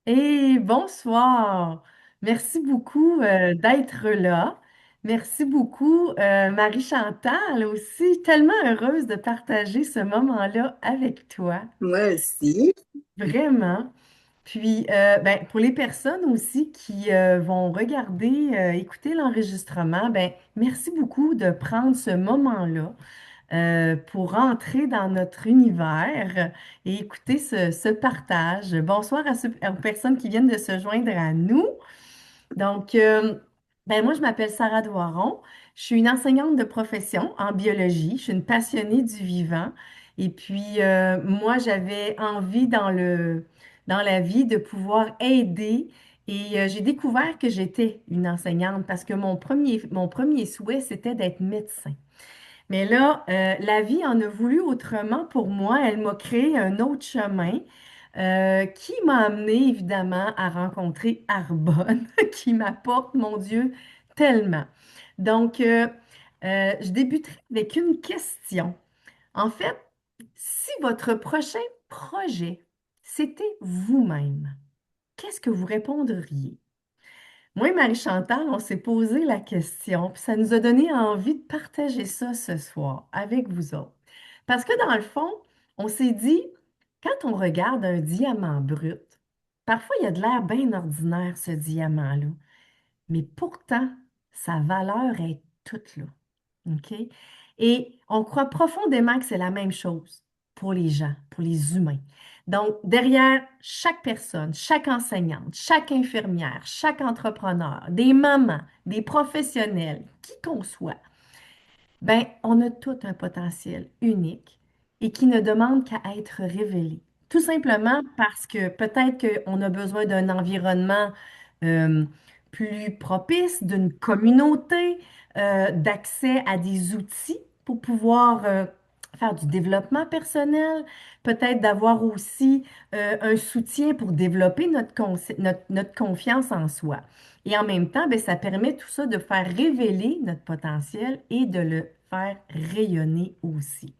Et bonsoir. Merci beaucoup d'être là. Merci beaucoup, Marie-Chantal, aussi tellement heureuse de partager ce moment-là avec toi. Moi aussi. Vraiment. Puis, ben, pour les personnes aussi qui vont regarder, écouter l'enregistrement, ben, merci beaucoup de prendre ce moment-là pour entrer dans notre univers et écouter ce partage. Bonsoir aux personnes qui viennent de se joindre à nous. Donc, ben moi, je m'appelle Sarah Doiron. Je suis une enseignante de profession en biologie. Je suis une passionnée du vivant. Et puis, moi, j'avais envie dans la vie de pouvoir aider. Et j'ai découvert que j'étais une enseignante parce que mon premier souhait, c'était d'être médecin. Mais là, la vie en a voulu autrement pour moi. Elle m'a créé un autre chemin qui m'a amené évidemment à rencontrer Arbonne, qui m'apporte, mon Dieu, tellement. Donc, je débuterai avec une question. En fait, si votre prochain projet, c'était vous-même, qu'est-ce que vous répondriez? Moi et Marie-Chantal, on s'est posé la question, puis ça nous a donné envie de partager ça ce soir avec vous autres. Parce que dans le fond, on s'est dit, quand on regarde un diamant brut, parfois il y a de l'air bien ordinaire, ce diamant-là, mais pourtant, sa valeur est toute là. OK? Et on croit profondément que c'est la même chose pour les gens, pour les humains. Donc, derrière chaque personne, chaque enseignante, chaque infirmière, chaque entrepreneur, des mamans, des professionnels, qui qu'on soit, ben, on a tout un potentiel unique et qui ne demande qu'à être révélé. Tout simplement parce que peut-être qu'on a besoin d'un environnement euh, plus propice, d'une communauté, d'accès à des outils pour pouvoir faire du développement personnel, peut-être d'avoir aussi un soutien pour développer notre confiance en soi. Et en même temps, ben, ça permet tout ça de faire révéler notre potentiel et de le faire rayonner aussi.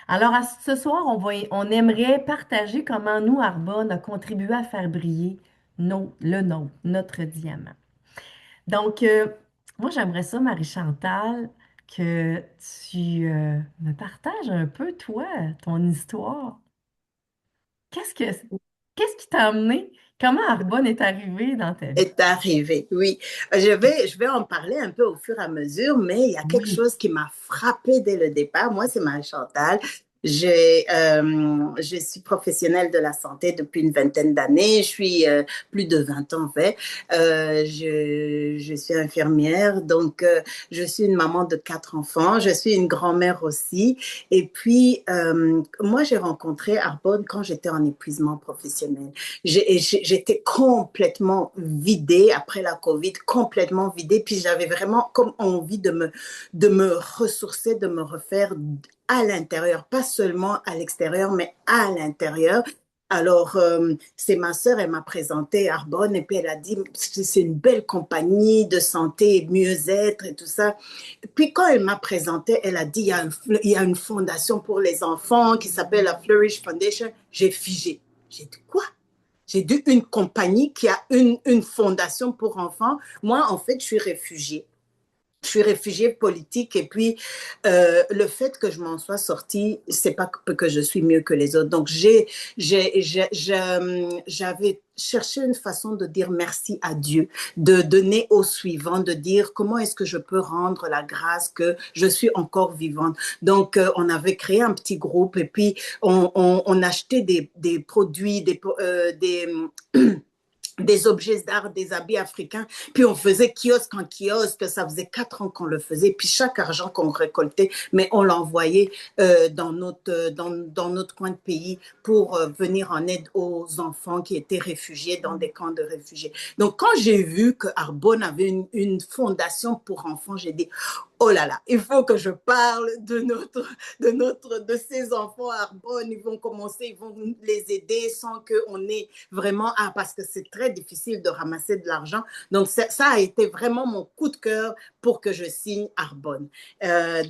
Alors, ce soir, on aimerait partager comment nous, Arbonne, a contribué à faire briller le nôtre, notre diamant. Donc, moi, j'aimerais ça, Marie-Chantal, que tu me partages un peu, toi, ton histoire. Qu'est-ce que, qu'est-ce qui t'a amené? Comment Arbonne est arrivé dans ta vie? Est arrivé, oui. Je vais en parler un peu au fur et à mesure, mais il y a quelque Oui. chose qui m'a frappée dès le départ. Moi, c'est Marie-Chantal. Je suis professionnelle de la santé depuis une vingtaine d'années. Je suis plus de 20 ans en fait. Je suis infirmière, donc je suis une maman de 4 enfants. Je suis une grand-mère aussi. Et puis, moi, j'ai rencontré Arbonne quand j'étais en épuisement professionnel. J'étais complètement vidée après la COVID, complètement vidée. Puis j'avais vraiment comme envie de me ressourcer, de me refaire à l'intérieur, pas seulement à l'extérieur, mais à l'intérieur. Alors, c'est ma sœur, elle m'a présenté Arbonne et puis elle a dit, c'est une belle compagnie de santé, mieux-être et tout ça. Puis quand elle m'a présenté, elle a dit, il y a une fondation pour les enfants qui s'appelle la Flourish Foundation. J'ai figé. J'ai dit, quoi? J'ai dit une compagnie qui a une fondation pour enfants. Moi, en fait, je suis réfugiée. Je suis réfugiée politique et puis le fait que je m'en sois sortie, c'est pas que je suis mieux que les autres. Donc j'avais cherché une façon de dire merci à Dieu, de donner au suivant, de dire comment est-ce que je peux rendre la grâce que je suis encore vivante. Donc on avait créé un petit groupe et puis on achetait des produits, des objets d'art, des habits africains. Puis on faisait kiosque en kiosque. Ça faisait 4 ans qu'on le faisait. Puis chaque argent qu'on récoltait, mais on l'envoyait dans notre coin de pays pour venir en aide aux enfants qui étaient réfugiés dans des camps de réfugiés. Donc quand j'ai vu que Arbonne avait une fondation pour enfants, j'ai dit, oh là là, il faut que je parle de ces enfants à Arbonne. Ils vont commencer, ils vont les aider sans qu'on ait vraiment, parce que c'est très difficile de ramasser de l'argent. Donc, ça a été vraiment mon coup de cœur pour que je signe Arbonne.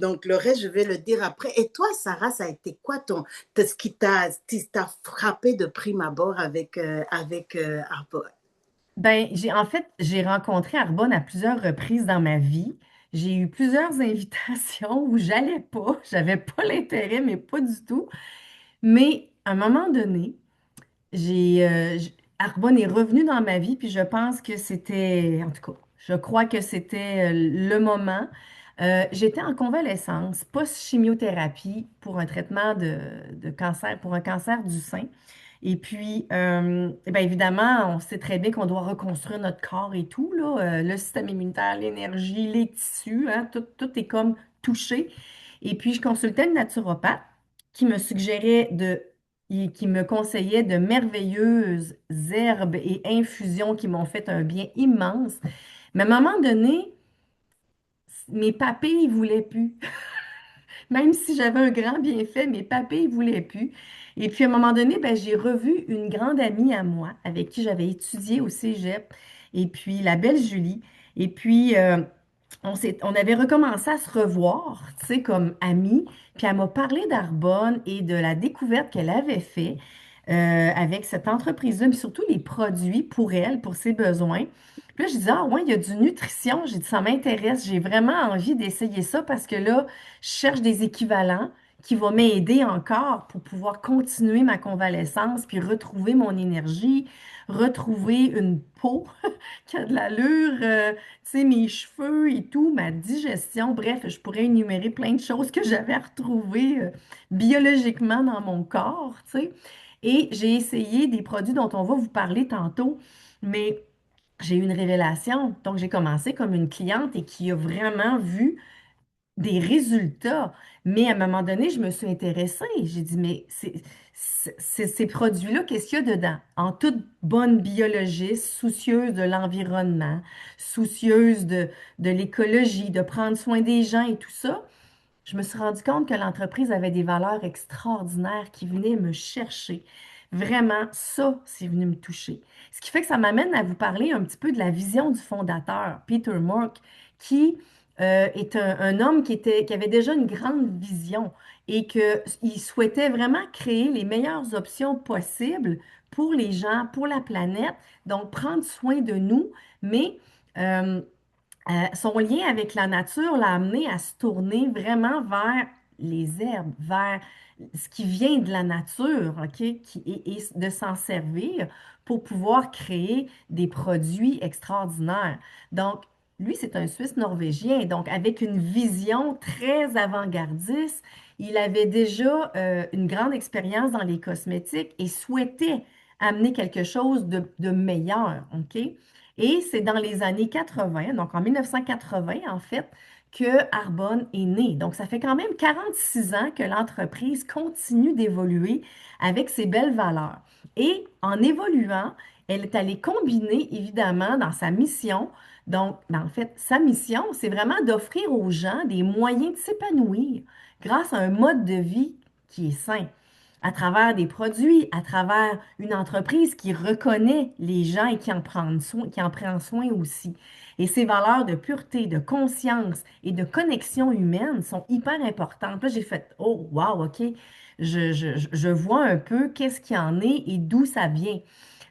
Donc, le reste, je vais le dire après. Et toi, Sarah, ça a été quoi ce qui t'a frappé de prime abord avec Arbonne? Ben, j'ai rencontré Arbonne à plusieurs reprises dans ma vie. J'ai eu plusieurs invitations où j'allais pas, j'avais pas l'intérêt, mais pas du tout. Mais à un moment donné, Arbonne est revenu dans ma vie, puis je pense que c'était, en tout cas, je crois que c'était le moment. J'étais en convalescence, post-chimiothérapie pour un traitement de cancer, pour un cancer du sein. Et puis, eh bien évidemment, on sait très bien qu'on doit reconstruire notre corps et tout, là, le système immunitaire, l'énergie, les tissus, hein, tout est comme touché. Et puis, je consultais une naturopathe qui me suggérait qui me conseillait de merveilleuses herbes et infusions qui m'ont fait un bien immense. Mais à un moment donné, mes papilles ne voulaient plus. Même si j'avais un grand bienfait, mes papilles ne voulaient plus. Et puis à un moment donné, ben, j'ai revu une grande amie à moi avec qui j'avais étudié au Cégep, et puis la belle Julie. Et puis on avait recommencé à se revoir, tu sais, comme amies. Puis elle m'a parlé d'Arbonne et de la découverte qu'elle avait fait avec cette entreprise-là, mais surtout les produits pour elle, pour ses besoins. Puis là, je disais, ah ouais, il y a du nutrition. J'ai dit, ça m'intéresse. J'ai vraiment envie d'essayer ça parce que là, je cherche des équivalents qui vont m'aider encore pour pouvoir continuer ma convalescence, puis retrouver mon énergie, retrouver une peau qui a de l'allure, tu sais, mes cheveux et tout, ma digestion. Bref, je pourrais énumérer plein de choses que j'avais retrouvées biologiquement dans mon corps, tu sais. Et j'ai essayé des produits dont on va vous parler tantôt, mais j'ai eu une révélation. Donc, j'ai commencé comme une cliente et qui a vraiment vu des résultats. Mais à un moment donné, je me suis intéressée. J'ai dit, mais ces produits-là, qu'est-ce qu'il y a dedans? En toute bonne biologiste, soucieuse de l'environnement, soucieuse de l'écologie, de prendre soin des gens et tout ça, je me suis rendu compte que l'entreprise avait des valeurs extraordinaires qui venaient me chercher. Vraiment, ça, c'est venu me toucher. Ce qui fait que ça m'amène à vous parler un petit peu de la vision du fondateur, Peter Mork, qui est un homme qui avait déjà une grande vision et qu'il souhaitait vraiment créer les meilleures options possibles pour les gens, pour la planète, donc prendre soin de nous, mais euh, son lien avec la nature l'a amené à se tourner vraiment vers les herbes, vers ce qui vient de la nature, OK, et de s'en servir pour pouvoir créer des produits extraordinaires. Donc, lui, c'est un Suisse norvégien, donc avec une vision très avant-gardiste. Il avait déjà une grande expérience dans les cosmétiques et souhaitait amener quelque chose de meilleur, OK? Et c'est dans les années 80, donc en 1980 en fait, que Arbonne est né. Donc ça fait quand même 46 ans que l'entreprise continue d'évoluer avec ses belles valeurs. Et en évoluant, elle est allée combiner évidemment dans sa mission. Donc, en fait, sa mission, c'est vraiment d'offrir aux gens des moyens de s'épanouir grâce à un mode de vie qui est sain à travers des produits, à travers une entreprise qui reconnaît les gens et qui en prend soin aussi. Et ces valeurs de pureté, de conscience et de connexion humaine sont hyper importantes. Là, j'ai fait, oh, wow, OK, je vois un peu qu'est-ce qu'il y en est et d'où ça vient.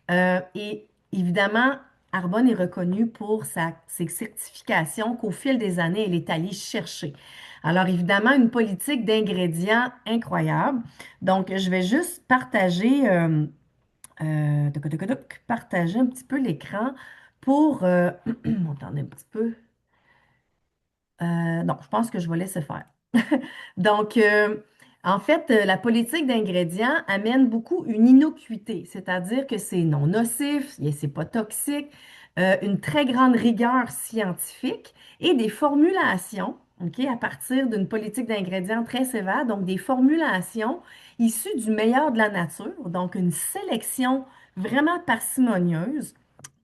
Et évidemment, Arbonne est reconnue pour ses certifications qu'au fil des années, elle est allée chercher. Alors évidemment, une politique d'ingrédients incroyable. Donc, je vais juste partager un petit peu l'écran pour... attendez un petit peu. Non, je pense que je vais laisser faire. Donc, en fait, la politique d'ingrédients amène beaucoup une innocuité, c'est-à-dire que c'est non nocif, c'est pas toxique, une très grande rigueur scientifique et des formulations, OK, à partir d'une politique d'ingrédients très sévère, donc des formulations issues du meilleur de la nature, donc une sélection vraiment parcimonieuse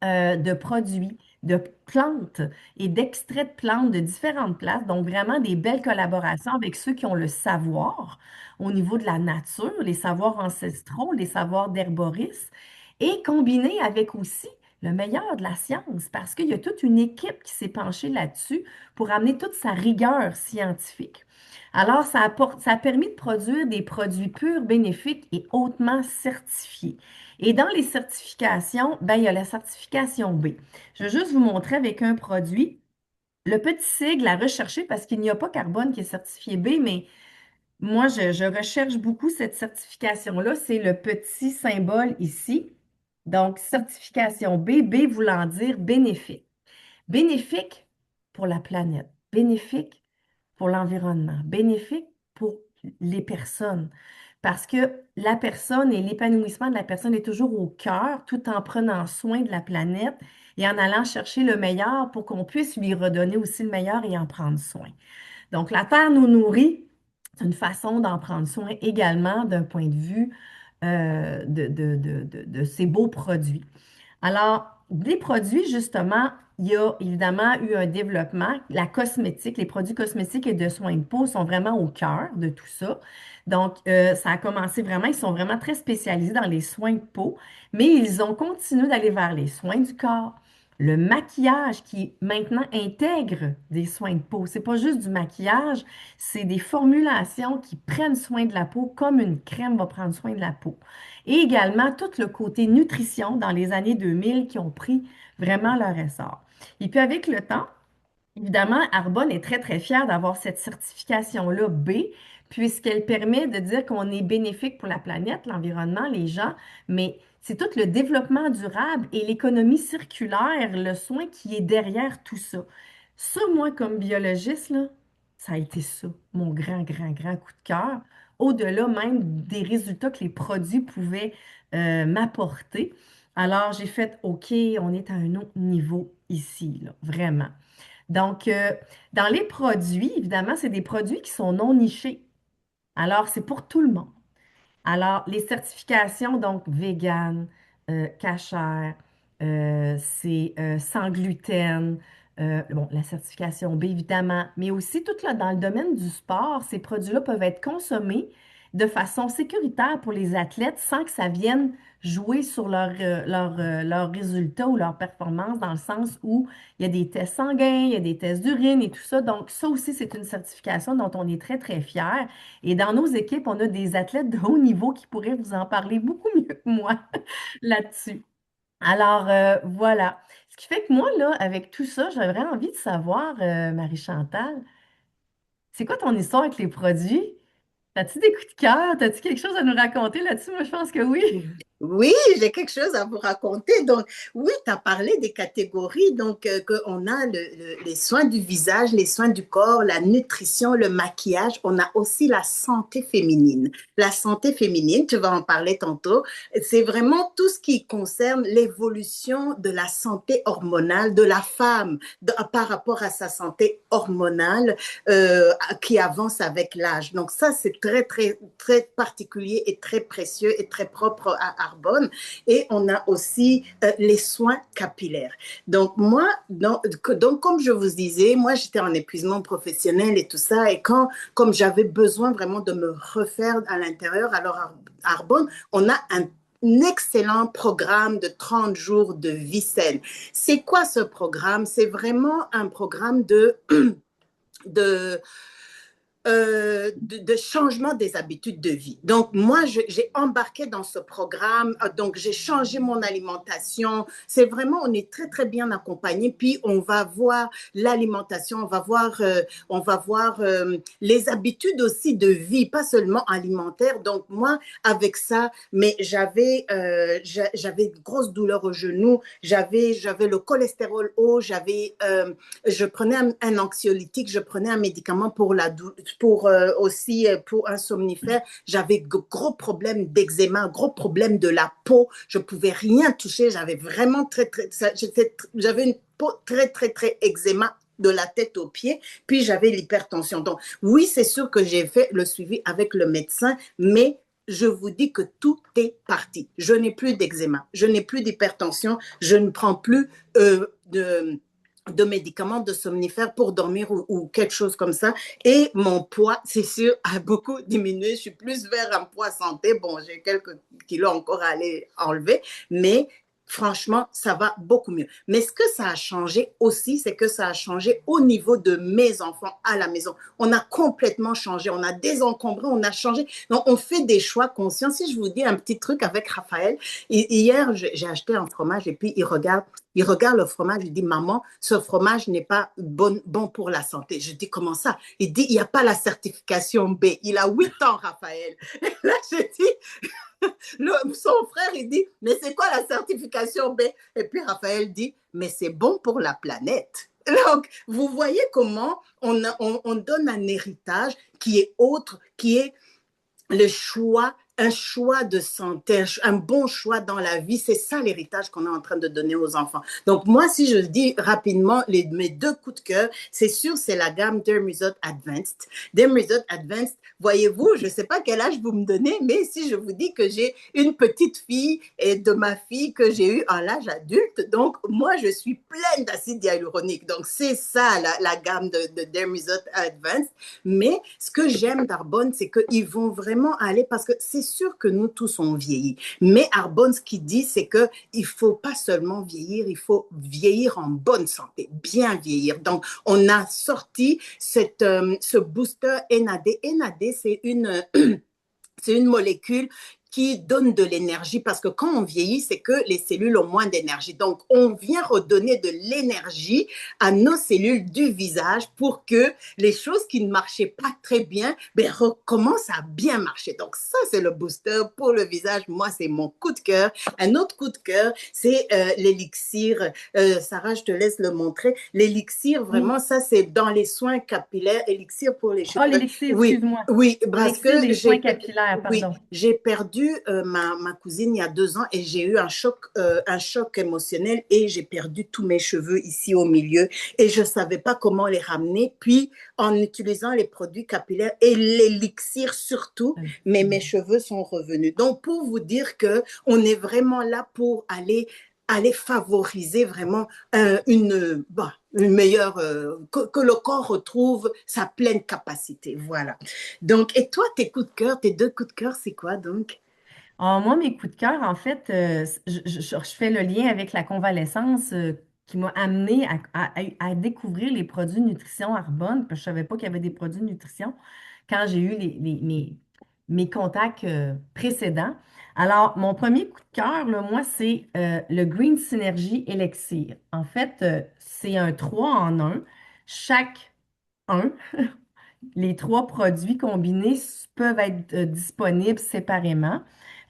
de produits, de plantes et d'extraits de plantes de différentes places. Donc, vraiment des belles collaborations avec ceux qui ont le savoir au niveau de la nature, les savoirs ancestraux, les savoirs d'herboristes, et combiné avec aussi le meilleur de la science parce qu'il y a toute une équipe qui s'est penchée là-dessus pour amener toute sa rigueur scientifique. Alors, ça a permis de produire des produits purs, bénéfiques et hautement certifiés. Et dans les certifications, ben, il y a la certification B. Je vais juste vous montrer avec un produit. Le petit sigle à rechercher parce qu'il n'y a pas carbone qui est certifié B, mais moi, je recherche beaucoup cette certification-là. C'est le petit symbole ici. Donc, certification B, B voulant dire bénéfique. Bénéfique pour la planète, bénéfique pour l'environnement, bénéfique pour les personnes. Parce que la personne et l'épanouissement de la personne est toujours au cœur, tout en prenant soin de la planète et en allant chercher le meilleur pour qu'on puisse lui redonner aussi le meilleur et en prendre soin. Donc, la terre nous nourrit. C'est une façon d'en prendre soin également d'un point de vue de ces beaux produits. Alors, les produits, justement, il y a évidemment eu un développement. La cosmétique, les produits cosmétiques et de soins de peau sont vraiment au cœur de tout ça. Donc, ça a commencé vraiment, ils sont vraiment très spécialisés dans les soins de peau, mais ils ont continué d'aller vers les soins du corps, le maquillage qui maintenant intègre des soins de peau. C'est pas juste du maquillage, c'est des formulations qui prennent soin de la peau comme une crème va prendre soin de la peau. Et également tout le côté nutrition dans les années 2000 qui ont pris vraiment leur essor. Et puis avec le temps, évidemment, Arbonne est très, très fière d'avoir cette certification-là B, puisqu'elle permet de dire qu'on est bénéfique pour la planète, l'environnement, les gens, mais c'est tout le développement durable et l'économie circulaire, le soin qui est derrière tout ça. Ça, moi, comme biologiste, là, ça a été ça, mon grand, grand, grand coup de cœur, au-delà même des résultats que les produits pouvaient m'apporter. Alors, j'ai fait, OK, on est à un autre niveau ici, là, vraiment. Donc, dans les produits, évidemment, c'est des produits qui sont non nichés. Alors, c'est pour tout le monde. Alors, les certifications, donc vegan, cachère, c'est sans gluten, bon, la certification B, évidemment, mais aussi tout là, dans le domaine du sport, ces produits-là peuvent être consommés de façon sécuritaire pour les athlètes sans que ça vienne jouer sur leurs résultats ou leurs performances, dans le sens où il y a des tests sanguins, il y a des tests d'urine et tout ça. Donc, ça aussi, c'est une certification dont on est très, très fiers. Et dans nos équipes, on a des athlètes de haut niveau qui pourraient vous en parler beaucoup mieux que moi là-dessus. Alors, voilà. Ce qui fait que moi, là, avec tout ça, j'aurais envie de savoir, Marie-Chantal, c'est quoi ton histoire avec les produits? As-tu des coups de cœur? As-tu quelque chose à nous raconter là-dessus? Moi, je pense que oui. Oui, j'ai quelque chose à vous raconter. Donc, oui, tu as parlé des catégories. Donc, qu'on a les soins du visage, les soins du corps, la nutrition, le maquillage. On a aussi la santé féminine. La santé féminine, tu vas en parler tantôt, c'est vraiment tout ce qui concerne l'évolution de la santé hormonale de la femme par rapport à sa santé hormonale qui avance avec l'âge. Donc, ça, c'est très, très, très particulier et très précieux et très propre à Arbonne. Et on a aussi les soins capillaires. Donc, moi, donc, comme je vous disais, moi, j'étais en épuisement professionnel et tout ça. Et comme j'avais besoin vraiment de me refaire à l'intérieur, alors à Arbonne, on a un excellent programme de 30 jours de vie saine. C'est quoi ce programme? C'est vraiment un programme de de changement des habitudes de vie. Donc, moi, j'ai embarqué dans ce programme. Donc, j'ai changé mon alimentation. C'est vraiment, on est très, très bien accompagné. Puis, on va voir l'alimentation, on va voir les habitudes aussi de vie, pas seulement alimentaire. Donc, moi, avec ça, mais j'avais une grosse douleur au genou. J'avais le cholestérol haut. Je prenais un anxiolytique. Je prenais un médicament pour aussi pour un somnifère. J'avais gros problèmes d'eczéma, gros problèmes de la peau. Je pouvais rien toucher. J'avais vraiment j'avais une peau très, très, très eczéma de la tête aux pieds, puis j'avais l'hypertension. Donc, oui, c'est sûr que j'ai fait le suivi avec le médecin, mais je vous dis que tout est parti. Je n'ai plus d'eczéma, je n'ai plus d'hypertension, je ne prends plus de médicaments, de somnifères pour dormir ou quelque chose comme ça. Et mon poids, c'est sûr, a beaucoup diminué. Je suis plus vers un poids santé. Bon, j'ai quelques kilos encore à aller enlever, mais franchement, ça va beaucoup mieux. Mais ce que ça a changé aussi, c'est que ça a changé au niveau de mes enfants à la maison. On a complètement changé, on a désencombré, on a changé. Donc, on fait des choix conscients. Si je vous dis un petit truc avec Raphaël, hier, j'ai acheté un fromage et puis il regarde le fromage, il dit, maman, ce fromage n'est pas bon pour la santé. Je dis, comment ça? Il dit, il n'y a pas la certification B. Il a 8 ans, Raphaël. Et là, je dis, son frère, il dit, mais c'est quoi la certification B? Et puis Raphaël dit, mais c'est bon pour la planète. Donc, vous voyez comment on donne un héritage qui est autre, qui est le choix, un choix de santé, un bon choix dans la vie, c'est ça l'héritage qu'on est en train de donner aux enfants. Donc moi, si je dis rapidement mes deux coups de cœur, c'est sûr, c'est la gamme Dermizot Advanced. Dermizot Advanced, voyez-vous, je ne sais pas quel âge vous me donnez, mais si je vous dis que j'ai une petite fille et de ma fille que j'ai eue à l'âge adulte, donc moi, je suis pleine d'acide hyaluronique. Donc c'est ça la gamme de Dermizot Advanced. Mais ce que j'aime d'Arbonne, c'est qu'ils vont vraiment aller, parce que c'est sûr que nous tous on vieillit. Mais Arbonne, ce qu'il dit, c'est qu'il ne faut pas seulement vieillir, il faut vieillir en bonne santé, bien vieillir. Donc, on a sorti ce booster NAD. NAD, c'est une molécule qui donne de l'énergie parce que quand on vieillit, c'est que les cellules ont moins d'énergie. Donc, on vient redonner de l'énergie à nos cellules du visage pour que les choses qui ne marchaient pas très bien recommencent à bien marcher. Donc, ça, c'est le booster pour le visage. Moi, c'est mon coup de cœur. Un autre coup de cœur, c'est l'élixir. Sarah, je te laisse le montrer. L'élixir, Oui. vraiment, ça, c'est dans les soins capillaires. Élixir pour les Ah, cheveux. l'élixir, Oui, excuse-moi. oui, parce L'élixir que des soins capillaires, oui, pardon. j'ai perdu ma cousine il y a 2 ans et j'ai eu un choc émotionnel et j'ai perdu tous mes cheveux ici au milieu et je ne savais pas comment les ramener. Puis, en utilisant les produits capillaires et l'élixir surtout, mais mes cheveux sont revenus. Donc, pour vous dire que on est vraiment là pour aller favoriser vraiment une meilleure, que le corps retrouve sa pleine capacité. Voilà. Donc, et toi, tes coups de cœur, tes deux coups de cœur, c'est quoi donc? Ah, moi, mes coups de cœur, en fait, je fais le lien avec la convalescence qui m'a amené à découvrir les produits nutrition Arbonne, parce que je ne savais pas qu'il y avait des produits de nutrition quand j'ai eu mes contacts précédents. Alors, mon premier coup de cœur, là, moi, c'est le Green Synergy Elixir. En fait, c'est un 3 en un. Chaque un les trois produits combinés peuvent être disponibles séparément,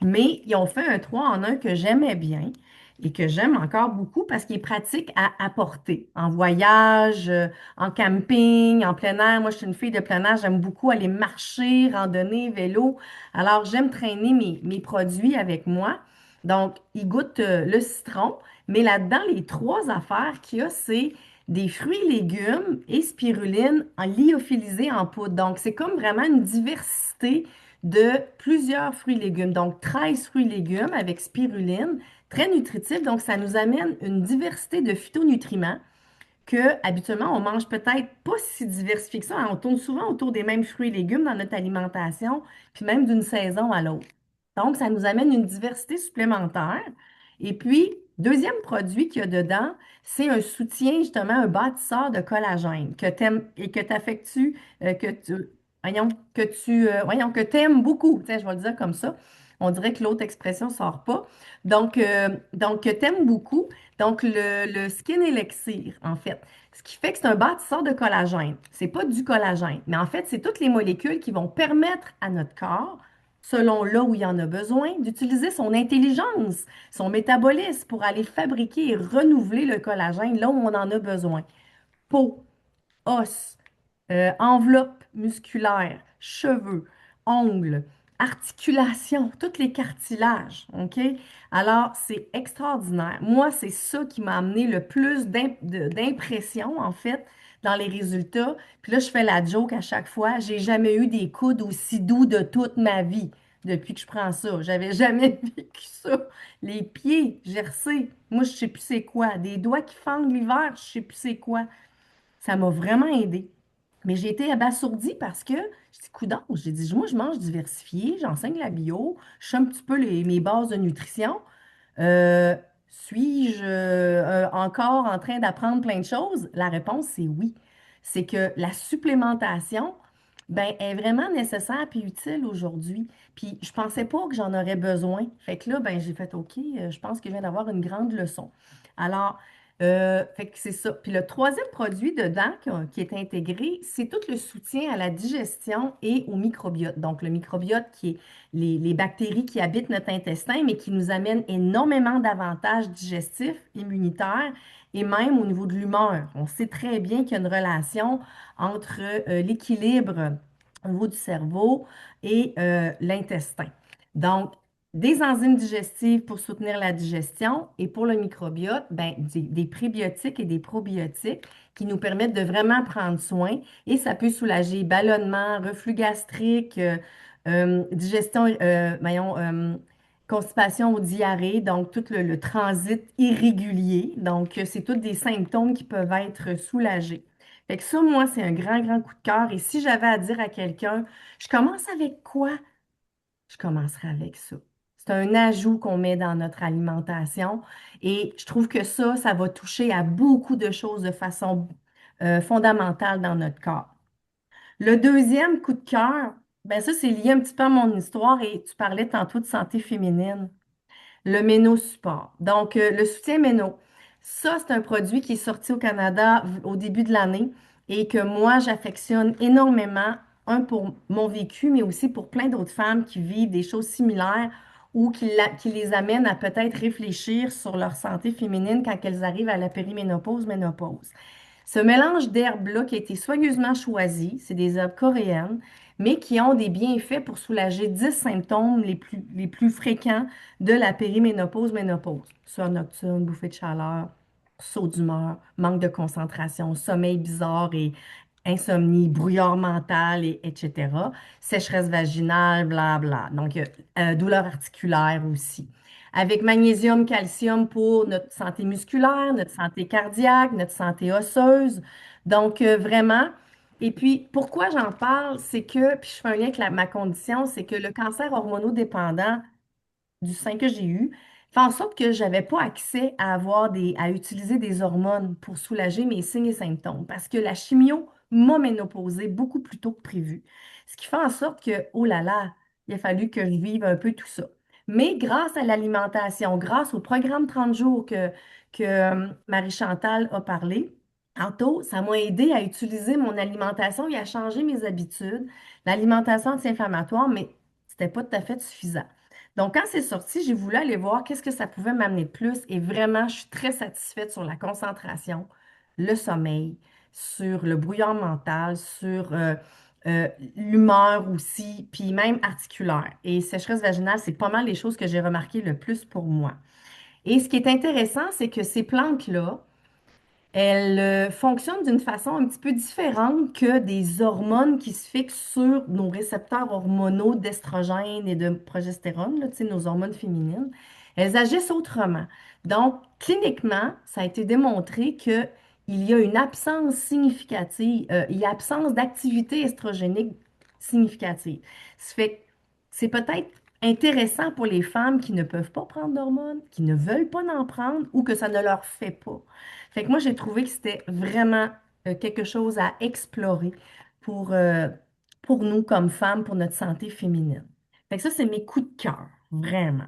mais ils ont fait un 3 en un que j'aimais bien et que j'aime encore beaucoup parce qu'il est pratique à apporter en voyage, en camping, en plein air. Moi, je suis une fille de plein air, j'aime beaucoup aller marcher, randonner, vélo. Alors, j'aime traîner mes produits avec moi. Donc, il goûte le citron, mais là-dedans, les trois affaires qu'il y a, c'est des fruits et légumes et spiruline en lyophilisé en poudre. Donc, c'est comme vraiment une diversité de plusieurs fruits et légumes. Donc, 13 fruits et légumes avec spiruline, très nutritif. Donc, ça nous amène une diversité de phytonutriments que habituellement on mange peut-être pas si diversifié que ça. On tourne souvent autour des mêmes fruits et légumes dans notre alimentation, puis même d'une saison à l'autre. Donc, ça nous amène une diversité supplémentaire. Et puis, deuxième produit qu'il y a dedans, c'est un soutien, justement, un bâtisseur de collagène que tu aimes et que tu affectues, voyons, que tu aimes beaucoup. Tiens, je vais le dire comme ça. On dirait que l'autre expression ne sort pas. Donc que tu aimes beaucoup. Donc, le Skin Elixir, en fait, ce qui fait que c'est un bâtisseur de collagène. C'est pas du collagène, mais en fait, c'est toutes les molécules qui vont permettre à notre corps, selon là où il en a besoin, d'utiliser son intelligence, son métabolisme pour aller fabriquer et renouveler le collagène là où on en a besoin. Peau, os, enveloppe musculaire, cheveux, ongles, articulations, tous les cartilages, OK? Alors, c'est extraordinaire. Moi, c'est ça qui m'a amené le plus d'impression, en fait, dans les résultats. Puis là, je fais la joke à chaque fois. J'ai jamais eu des coudes aussi doux de toute ma vie depuis que je prends ça. J'avais jamais vécu ça. Les pieds gercés, moi, je sais plus c'est quoi. Des doigts qui fendent l'hiver, je sais plus c'est quoi. Ça m'a vraiment aidé. Mais j'ai été abasourdie parce que, je dis, coudonc, j'ai dit, moi, je mange diversifié, j'enseigne la bio, je sais un petit peu mes bases de nutrition. Suis-je encore en train d'apprendre plein de choses? La réponse, c'est oui. C'est que la supplémentation, ben, est vraiment nécessaire puis utile aujourd'hui. Puis je pensais pas que j'en aurais besoin. Fait que là, ben, j'ai fait OK, je pense que je viens d'avoir une grande leçon. Alors, fait que c'est ça. Puis le troisième produit dedans qui est intégré, c'est tout le soutien à la digestion et au microbiote. Donc, le microbiote qui est les bactéries qui habitent notre intestin, mais qui nous amènent énormément d'avantages digestifs, immunitaires et même au niveau de l'humeur. On sait très bien qu'il y a une relation entre l'équilibre au niveau du cerveau et l'intestin. Donc, des enzymes digestives pour soutenir la digestion et pour le microbiote, ben, des prébiotiques et des probiotiques qui nous permettent de vraiment prendre soin et ça peut soulager ballonnement, reflux gastrique, digestion, voyons, constipation ou diarrhée, donc tout le transit irrégulier. Donc, c'est tous des symptômes qui peuvent être soulagés. Fait que ça, moi, c'est un grand, grand coup de cœur. Et si j'avais à dire à quelqu'un, je commence avec quoi? Je commencerai avec ça. C'est un ajout qu'on met dans notre alimentation et je trouve que ça va toucher à beaucoup de choses de façon fondamentale dans notre corps. Le deuxième coup de cœur, ben ça, c'est lié un petit peu à mon histoire et tu parlais tantôt de santé féminine. Le Ménosupport. Donc, le soutien Méno. Ça, c'est un produit qui est sorti au Canada au début de l'année et que moi, j'affectionne énormément, un pour mon vécu, mais aussi pour plein d'autres femmes qui vivent des choses similaires ou qui les amènent à peut-être réfléchir sur leur santé féminine quand elles arrivent à la périménopause, ménopause. Ce mélange d'herbes-là qui a été soigneusement choisi, c'est des herbes coréennes, mais qui ont des bienfaits pour soulager 10 symptômes les plus fréquents de la périménopause, ménopause. Sueur nocturne, bouffée de chaleur, saut d'humeur, manque de concentration, sommeil bizarre et insomnie, brouillard mental, etc. Sécheresse vaginale, blabla. Donc, douleur articulaire aussi. Avec magnésium, calcium pour notre santé musculaire, notre santé cardiaque, notre santé osseuse. Donc, vraiment. Et puis, pourquoi j'en parle, c'est que, puis je fais un lien avec ma condition, c'est que le cancer hormonodépendant du sein que j'ai eu fait en sorte que j'avais pas accès à à utiliser des hormones pour soulager mes signes et symptômes parce que la chimio m'a ménopausée beaucoup plus tôt que prévu. Ce qui fait en sorte que, oh là là, il a fallu que je vive un peu tout ça. Mais grâce à l'alimentation, grâce au programme 30 jours que Marie-Chantal a parlé, tantôt, ça m'a aidé à utiliser mon alimentation et à changer mes habitudes. L'alimentation anti-inflammatoire, mais c'était pas tout à fait suffisant. Donc, quand c'est sorti, j'ai voulu aller voir qu'est-ce que ça pouvait m'amener de plus. Et vraiment, je suis très satisfaite sur la concentration, le sommeil, sur le brouillard mental, sur l'humeur aussi, puis même articulaire. Et sécheresse vaginale, c'est pas mal les choses que j'ai remarquées le plus pour moi. Et ce qui est intéressant, c'est que ces plantes-là, elle fonctionne d'une façon un petit peu différente que des hormones qui se fixent sur nos récepteurs hormonaux d'estrogène et de progestérone, là, tu sais, nos hormones féminines. Elles agissent autrement. Donc, cliniquement, ça a été démontré qu'il y a une absence significative, il y a absence d'activité estrogénique significative. Ça fait que c'est peut-être intéressant pour les femmes qui ne peuvent pas prendre d'hormones, qui ne veulent pas en prendre ou que ça ne leur fait pas. Fait que moi, j'ai trouvé que c'était vraiment quelque chose à explorer pour, euh, pour nous comme femmes, pour notre santé féminine. Fait que ça, c'est mes coups de cœur, vraiment.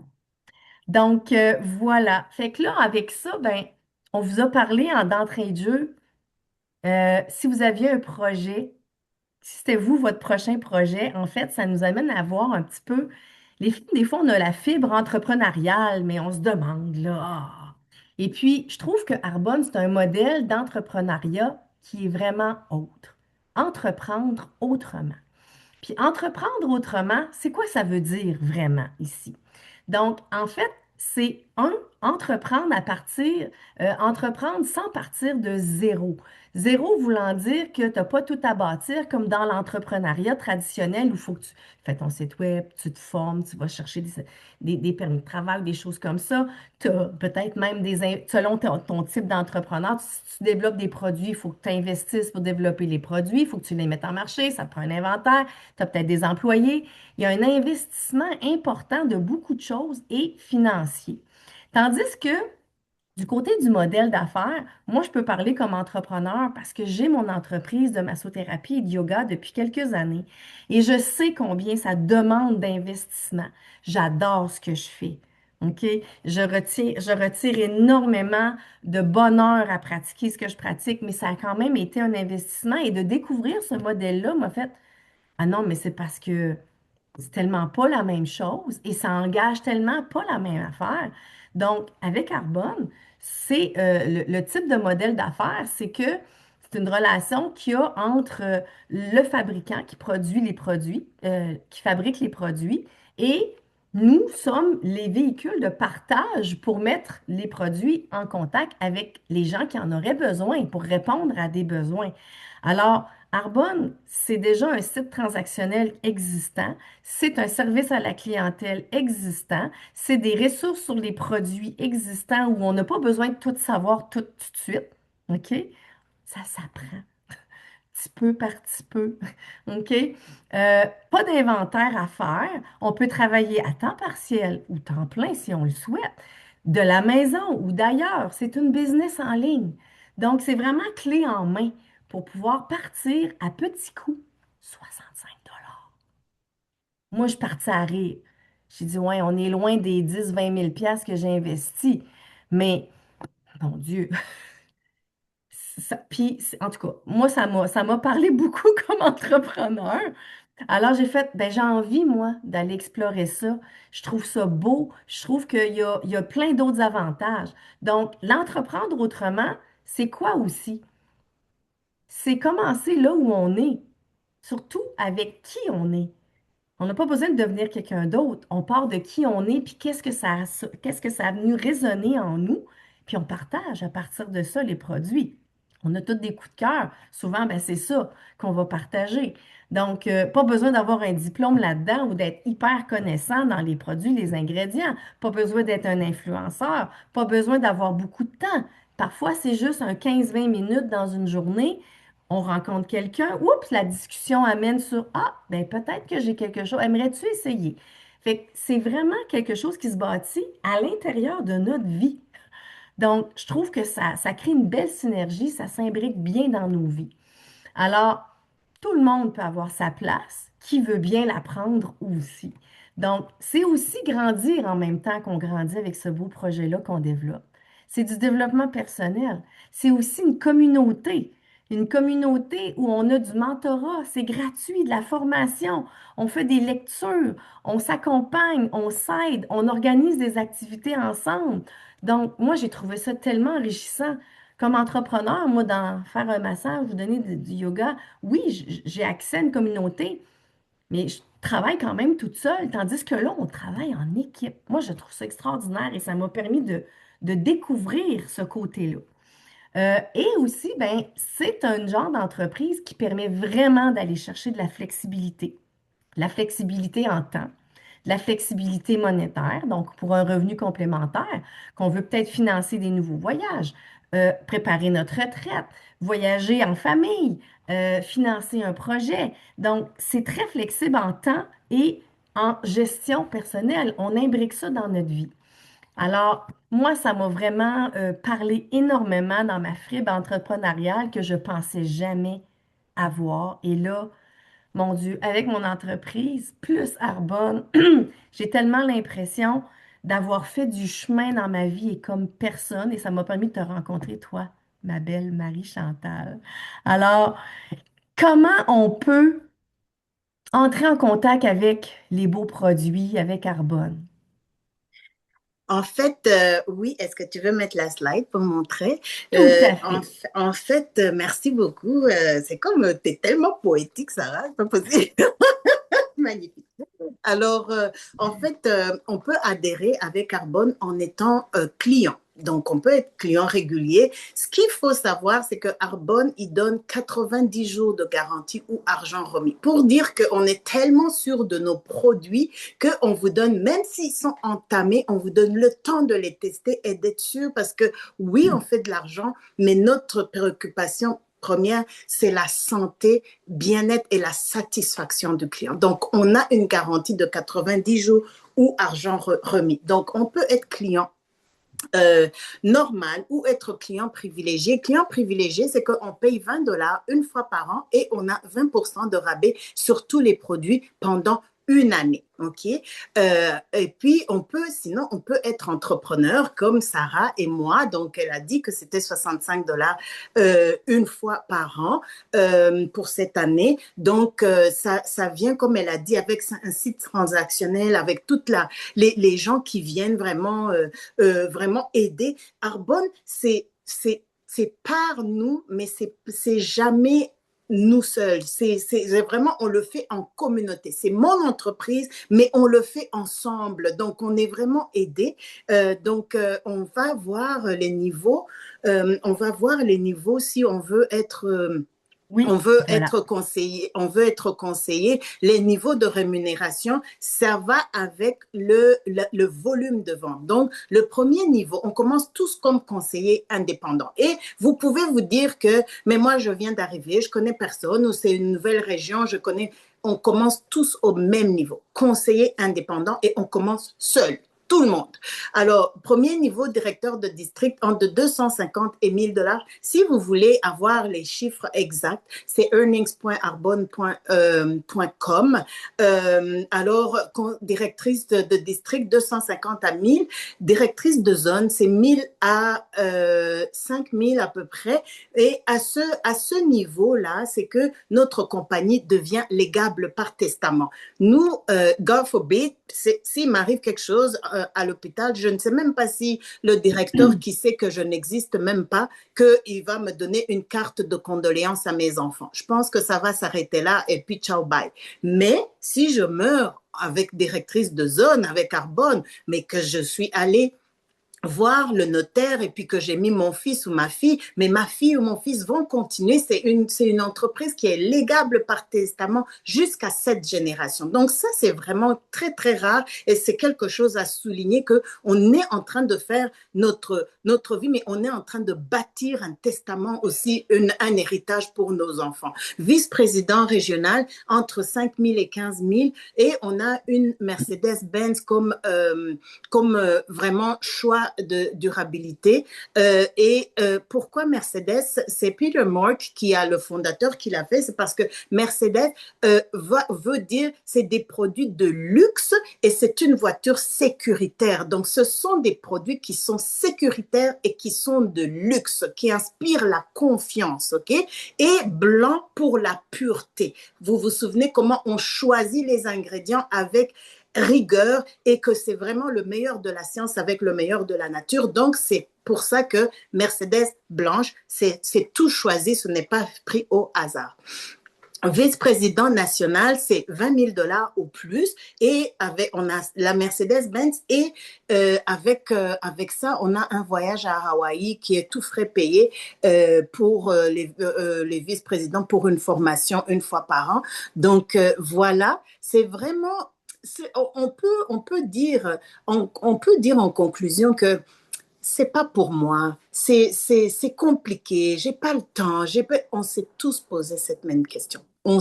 Donc, voilà. Fait que là, avec ça, ben, on vous a parlé en d'entrée de jeu. Si vous aviez un projet, si c'était vous, votre prochain projet, en fait, ça nous amène à voir un petit peu. Les filles, des fois, on a la fibre entrepreneuriale, mais on se demande, là. Et puis, je trouve que Arbonne, c'est un modèle d'entrepreneuriat qui est vraiment autre. Entreprendre autrement. Puis entreprendre autrement, c'est quoi ça veut dire vraiment ici? Donc, en fait, c'est entreprendre entreprendre sans partir de zéro. Zéro voulant dire que tu n'as pas tout à bâtir comme dans l'entrepreneuriat traditionnel où il faut que tu fais ton site web, tu te formes, tu vas chercher des permis de travail, des choses comme ça. Tu as peut-être même selon ton type d'entrepreneur, si tu développes des produits, il faut que tu investisses pour développer les produits, il faut que tu les mettes en marché, ça te prend un inventaire, tu as peut-être des employés. Il y a un investissement important de beaucoup de choses et financier. Tandis que Du côté du modèle d'affaires, moi, je peux parler comme entrepreneur parce que j'ai mon entreprise de massothérapie et de yoga depuis quelques années et je sais combien ça demande d'investissement. J'adore ce que je fais. OK? Je retire énormément de bonheur à pratiquer ce que je pratique, mais ça a quand même été un investissement et de découvrir ce modèle-là m'a fait, ah non, mais c'est parce que c'est tellement pas la même chose et ça engage tellement pas la même affaire. Donc, avec Arbonne, c'est le type de modèle d'affaires, c'est que c'est une relation qu'il y a entre le fabricant qui produit les produits, qui fabrique les produits, et nous sommes les véhicules de partage pour mettre les produits en contact avec les gens qui en auraient besoin, pour répondre à des besoins. Alors, Arbonne, c'est déjà un site transactionnel existant. C'est un service à la clientèle existant. C'est des ressources sur les produits existants où on n'a pas besoin de tout savoir tout de suite. OK? Ça s'apprend petit peu par petit peu. OK? Pas d'inventaire à faire. On peut travailler à temps partiel ou temps plein si on le souhaite, de la maison ou d'ailleurs. C'est une business en ligne. Donc, c'est vraiment clé en main pour pouvoir partir à petits coups. 65 $. Moi, je suis partie à rire. J'ai dit, ouais, on est loin des 10 000 à 20 000 que j'ai investis. Mais, mon Dieu, puis, en tout cas, moi, ça m'a parlé beaucoup comme entrepreneur. Alors, j'ai fait, ben, j'ai envie, moi, d'aller explorer ça. Je trouve ça beau. Je trouve qu'il y a plein d'autres avantages. Donc, l'entreprendre autrement, c'est quoi aussi? C'est commencer là où on est, surtout avec qui on est. On n'a pas besoin de devenir quelqu'un d'autre. On part de qui on est, puis qu'est-ce que ça a venu résonner en nous, puis on partage à partir de ça les produits. On a tous des coups de cœur. Souvent, ben, c'est ça qu'on va partager. Donc, pas besoin d'avoir un diplôme là-dedans ou d'être hyper connaissant dans les produits, les ingrédients. Pas besoin d'être un influenceur. Pas besoin d'avoir beaucoup de temps. Parfois, c'est juste un 15-20 minutes dans une journée, on rencontre quelqu'un, oups, la discussion amène sur ah, ben peut-être que j'ai quelque chose. Aimerais-tu essayer? Fait que c'est vraiment quelque chose qui se bâtit à l'intérieur de notre vie. Donc, je trouve que ça crée une belle synergie, ça s'imbrique bien dans nos vies. Alors, tout le monde peut avoir sa place, qui veut bien la prendre aussi. Donc, c'est aussi grandir en même temps qu'on grandit avec ce beau projet-là qu'on développe. C'est du développement personnel. C'est aussi une communauté où on a du mentorat, c'est gratuit, de la formation, on fait des lectures, on s'accompagne, on s'aide, on organise des activités ensemble. Donc, moi, j'ai trouvé ça tellement enrichissant. Comme entrepreneur, moi, dans faire un massage, vous donner du yoga, oui, j'ai accès à une communauté, mais je travaille quand même toute seule, tandis que là, on travaille en équipe. Moi, je trouve ça extraordinaire et ça m'a permis de découvrir ce côté-là. Et aussi, ben, c'est un genre d'entreprise qui permet vraiment d'aller chercher de la flexibilité. La flexibilité en temps, la flexibilité monétaire, donc pour un revenu complémentaire, qu'on veut peut-être financer des nouveaux voyages, préparer notre retraite, voyager en famille, financer un projet. Donc, c'est très flexible en temps et en gestion personnelle. On imbrique ça dans notre vie. Alors, moi, ça m'a vraiment parlé énormément dans ma fibre entrepreneuriale que je pensais jamais avoir. Et là, mon Dieu, avec mon entreprise, plus Arbonne, j'ai tellement l'impression d'avoir fait du chemin dans ma vie et comme personne, et ça m'a permis de te rencontrer, toi, ma belle Marie-Chantal. Alors, comment on peut entrer en contact avec les beaux produits, avec Arbonne? En fait, oui, est-ce que tu veux mettre la slide pour montrer? Tout à fait. En fait, merci beaucoup. C'est comme, tu es tellement poétique, Sarah, c'est pas possible. Magnifique. Alors, en fait, on peut adhérer avec Carbone en étant client. Donc, on peut être client régulier. Ce qu'il faut savoir, c'est que Arbonne, il donne 90 jours de garantie ou argent remis. Pour dire qu'on est tellement sûr de nos produits qu'on vous donne, même s'ils sont entamés, on vous donne le temps de les tester et d'être sûr parce que oui, on fait de l'argent, mais notre préoccupation première, c'est la santé, bien-être et la satisfaction du client. Donc, on a une garantie de 90 jours ou argent remis. Donc, on peut être client euh, normal ou être client privilégié. Client privilégié, c'est qu'on paye 20 $ une fois par an et on a 20% de rabais sur tous les produits pendant une année. OK? Et puis, sinon, on peut être entrepreneur comme Sarah et moi. Donc, elle a dit que c'était 65 $ une fois par an pour cette année. Donc, ça vient, comme elle a dit, avec un site transactionnel, avec toute les gens qui viennent vraiment aider. Arbonne, c'est par nous, mais c'est jamais nous seuls. C'est vraiment, on le fait en communauté. C'est mon entreprise, mais on le fait ensemble. Donc, on est vraiment aidés. On va voir les niveaux. On va voir les niveaux si on veut être on Oui, veut voilà. être conseillé, les niveaux de rémunération, ça va avec le volume de vente. Donc, le premier niveau, on commence tous comme conseiller indépendant. Et vous pouvez vous dire que, mais moi, je viens d'arriver, je connais personne, ou c'est une nouvelle région, on commence tous au même niveau, conseiller indépendant, et on commence seul. Tout le monde. Alors, premier niveau, directeur de district, entre 250 et 1000 $. Si vous voulez avoir les chiffres exacts, c'est earnings.arbonne.com. Alors, directrice de district, 250 à 1000. Directrice de zone, c'est 1000 à 5000 à peu près. Et à ce niveau-là, c'est que notre compagnie devient légable par testament. Nous, God forbid, s'il m'arrive quelque chose à l'hôpital, je ne sais même pas si le directeur qui sait que je n'existe même pas, qu'il va me donner une carte de condoléances à mes enfants. Je pense que ça va s'arrêter là et puis ciao, bye. Mais si je meurs avec directrice de zone, avec Arbonne, mais que je suis allée voir le notaire et puis que j'ai mis mon fils ou ma fille, mais ma fille ou mon fils vont continuer. C'est une entreprise qui est légable par testament jusqu'à 7 générations. Donc ça, c'est vraiment très, très rare et c'est quelque chose à souligner qu'on est en train de faire notre vie, mais on est en train de bâtir un testament aussi, un héritage pour nos enfants. Vice-président régional, entre 5 000 et 15 000 et on a une Mercedes-Benz comme vraiment choix de durabilité. Pourquoi Mercedes? C'est Peter Mark qui a le fondateur qui l'a fait. C'est parce que Mercedes veut dire c'est des produits de luxe et c'est une voiture sécuritaire. Donc, ce sont des produits qui sont sécuritaires et qui sont de luxe, qui inspirent la confiance, OK? Et blanc pour la pureté. Vous vous souvenez comment on choisit les ingrédients avec rigueur et que c'est vraiment le meilleur de la science avec le meilleur de la nature. Donc, c'est pour ça que Mercedes blanche, c'est tout choisi, ce n'est pas pris au hasard. Vice-président national, c'est 20 000 $ ou plus. Et on a la Mercedes-Benz et avec ça, on a un voyage à Hawaï qui est tout frais payé pour les vice-présidents pour une formation une fois par an. Donc, voilà, c'est vraiment on peut dire en conclusion que c'est pas pour moi, c'est compliqué, j'ai pas le temps, on s'est tous posé cette même question. On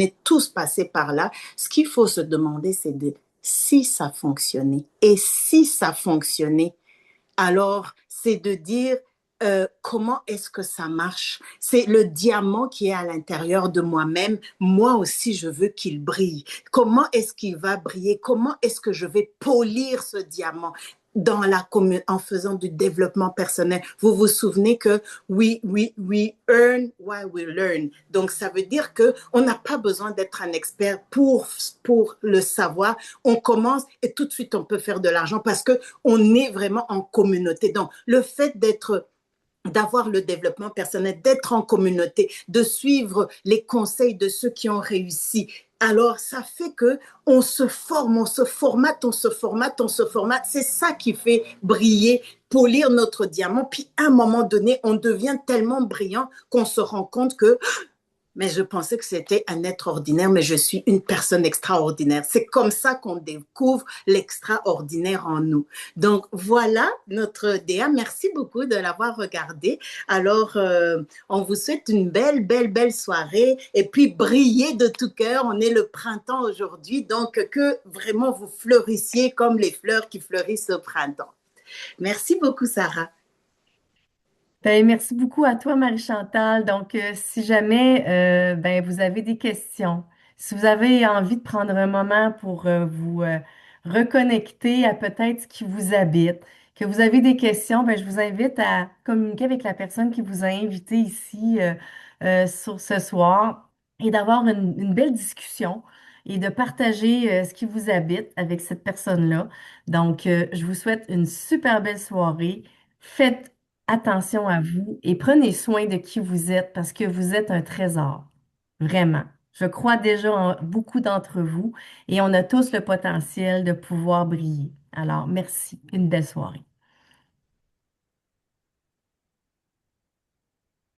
est tous passés par là. Ce qu'il faut se demander, c'est si ça fonctionnait. Et si ça fonctionnait, alors c'est de dire comment est-ce que ça marche? C'est le diamant qui est à l'intérieur de moi-même. Moi aussi, je veux qu'il brille. Comment est-ce qu'il va briller? Comment est-ce que je vais polir ce diamant? En faisant du développement personnel. Vous vous souvenez que we earn while we learn. Donc, ça veut dire qu'on n'a pas besoin d'être un expert pour le savoir. On commence et tout de suite, on peut faire de l'argent parce qu'on est vraiment en communauté. Donc, le fait d'avoir le développement personnel, d'être en communauté, de suivre les conseils de ceux qui ont réussi. Alors, ça fait que on se forme, on se formate, on se formate, on se formate. C'est ça qui fait briller, polir notre diamant. Puis, à un moment donné, on devient tellement brillant qu'on se rend compte que mais je pensais que c'était un être ordinaire, mais je suis une personne extraordinaire. C'est comme ça qu'on découvre l'extraordinaire en nous. Donc voilà notre DA. Merci beaucoup de l'avoir regardé. Alors, on vous souhaite une belle, belle, belle soirée et puis brillez de tout cœur. On est le printemps aujourd'hui, donc que vraiment vous fleurissiez comme les fleurs qui fleurissent au printemps. Merci beaucoup, Sarah. Ben, merci beaucoup à toi, Marie-Chantal. Donc, si jamais ben, vous avez des questions, si vous avez envie de prendre un moment pour vous reconnecter à peut-être ce qui vous habite, que vous avez des questions, ben, je vous invite à communiquer avec la personne qui vous a invité ici sur ce soir et d'avoir une belle discussion et de partager ce qui vous habite avec cette personne-là. Donc, je vous souhaite une super belle soirée. Faites attention à vous et prenez soin de qui vous êtes parce que vous êtes un trésor. Vraiment. Je crois déjà en beaucoup d'entre vous et on a tous le potentiel de pouvoir briller. Alors, merci. Une belle soirée.